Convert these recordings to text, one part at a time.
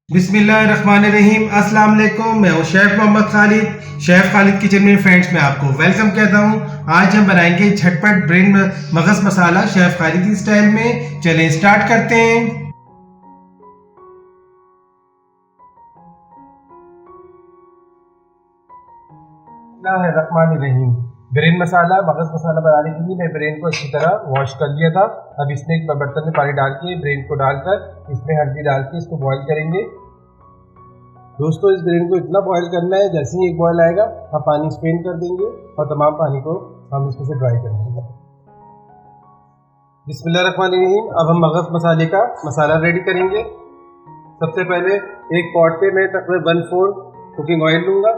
बिस्मिल्लाहिर्रहमानिर्रहीम। अस्सलाम वालेकुम। मैं हूँ chef Mohammad Khalid. Chef Khalid kitchen में फ्रेंड्स में आपको वेलकम कहता हूँ। आज हम बनाएंगे झटपट ब्रेन मगज मसाला शेफ खालिद की स्टाइल में। चलें स्टार्ट करते हैं। बिस्मिल्लाहिर्रहमानिर्रहीम। ब्रेन मसाला मगज मसाला बनाने के लिए मैं ब्रेन को अच्छी तरह वॉश कर लिया था। अब इसमें एक बर्तन में पानी डाल के ब्रेन को डालकर इसमें हल्दी डाल के इसको बॉईल करेंगे। दोस्तों, इस ब्रेन को इतना बॉईल करना है जैसे ही एक बॉयल आएगा हम पानी स्ट्रेन कर देंगे और तमाम पानी को हम इसमें से ड्राई कर देंगे। बिस्मिल्लाहिर्रहमानिर्रहीम। अब हम मगज मसाले का मसाला रेडी करेंगे। सबसे पहले एक पॉट पे मैं तकरीबन 1/4 कुकिंग ऑयल लूँगा।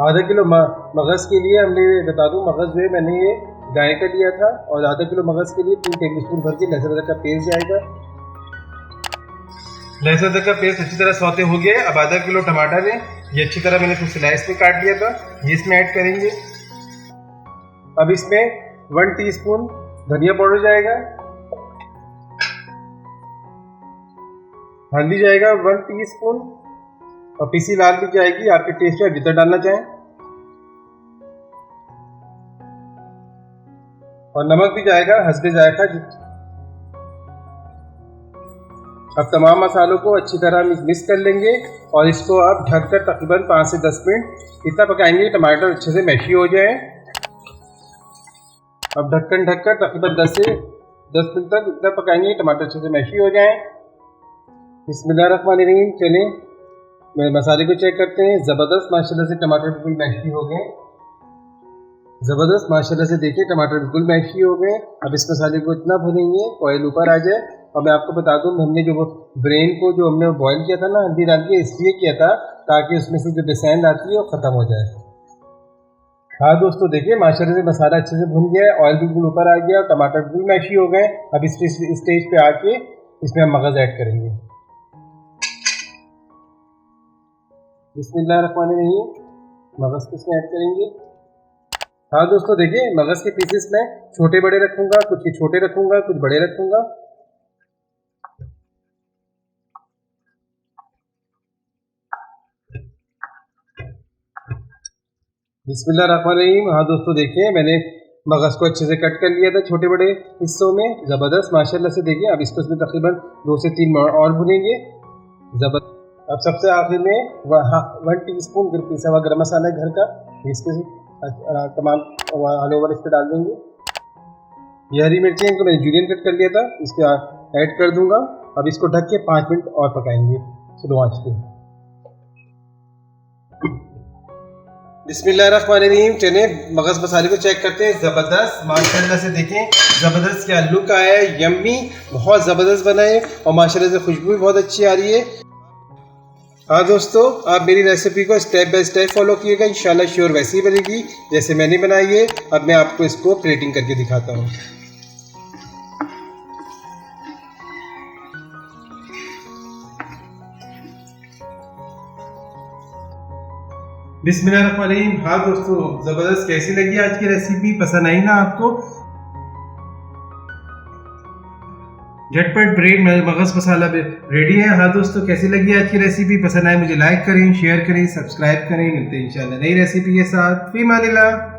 आधा किलो मगज़ के लिए हमने बता दूं, मगज़ जो है मैंने ये गाय का लिया था और आधा किलो मगज़ के लिए 3 टेबलस्पून भर के लहसुन अदरक का पेस्ट जाएगा। लहसुन अदरक का पेस्ट अच्छी तरह सौते हो गया। अब आधा किलो टमाटर है, ये अच्छी तरह मैंने इसको स्लाइस में काट लिया था, ये इसमें ऐड करेंगे। अब इसमें 1 टीस्पून धनिया पाउडर जाएगा, हल्दी जाएगा 1 टीस्पून और पीसी लाल भी जाएगी, आपके टेस्ट पे जितना डालना चाहें, और नमक भी जाएगा हस्बे जायका। अब तमाम मसालों को अच्छी तरह मिक्स कर लेंगे और इसको अब ढककर तकरीबन 5 से 10 मिनट इतना पकाएंगे टमाटर अच्छे से मैशी हो जाए। अब ढक्कन ढककर तकरीबन 10 से 10 मिनट तक इतना पकाएंगे टमाटर अच्छे से मैशी हो जाए। बिस्मिल्लाहिर्रहमानिर्रहीम। चलें मसाले को चेक करते हैं। ज़बरदस्त माशाल्लाह से टमाटर बिल्कुल मैशी हो गए। ज़बरदस्त माशाल्लाह से देखिए टमाटर बिल्कुल मैशी हो गए। अब इस मसाले को इतना भूनेंगे ऑयल ऊपर आ जाए। और मैं आपको बता दूं, हमने जो ब्रेन को जो हमने बॉईल किया था ना हल्दी डाल के, इसलिए किया था ताकि उसमें से जो बेसैंड आती है वो ख़त्म हो जाए। हाँ दोस्तों, देखिए माशाल्लाह से मसाला अच्छे से भुन गया है, ऑयल बिल्कुल ऊपर आ गया, टमाटर बिल्कुल मैशी हो गए। अब इस स्टेज पे आके इसमें हम मगज़ ऐड करेंगे। बिस्मिल्लाहिर्रहमानिर्रहीम। मगज़ को इसमें ऐड करेंगे। हाँ दोस्तों, देखिए मगज़ के पीसेस में छोटे बड़े रखूँगा, कुछ छोटे रखूँगा, कुछ बड़े रखूँगा। बिस्मिल्लाहिर्रहमानिर्रहीम। हाँ दोस्तों, देखिए मैंने मगज़ को अच्छे से कट कर लिया था छोटे बड़े हिस्सों में। ज़बरदस्त माशाल्लाह से देखिए। अब इसको इसमें तकरीबन 2 से 3 मिनट और भुनेंगे। अब सबसे आखिर में 1 टीस्पून पिसा हुआ गरम मसाला है घर का, इसके तमाम ऑल ओवर इस पर डाल देंगे। ये हरी मिर्ची इनको मैंने जूलियन कट कर लिया था, इसको ऐड कर दूंगा। अब इसको ढक के 5 मिनट और पकाएंगे स्लो आंच पे। बिस्मिल्लाहिर्रहमानिर्रहीम। चने मगज़ मसाले को चेक करते हैं। ज़बरदस्त माशाल्लाह से देखें, ज़बरदस्त क्या लुक आया है, यम्मी, बहुत ज़बरदस्त बना है और माशाल्लाह से खुशबू भी बहुत अच्छी आ रही है। हाँ दोस्तों, आप मेरी रेसिपी को स्टेप बाय स्टेप फॉलो कीजिएगा, इंशाल्लाह श्योर वैसी ही बनेगी जैसे मैंने बनाई है। अब मैं आपको इसको प्लेटिंग करके दिखाता हूँ। बिस्मिल्लाहिर्रहमानिर्रहीम। हाँ दोस्तों, ज़बरदस्त कैसी लगी आज की रेसिपी? पसंद आई ना आपको? झटपट ब्रेन मगज़ मसाला रेडी है। हाँ दोस्तों, कैसी लगी आज की रेसिपी? पसंद आए मुझे लाइक करें, शेयर करें, सब्सक्राइब करें। मिलते हैं इंशाल्लाह नई रेसिपी के साथ। फी मानिल्लाह।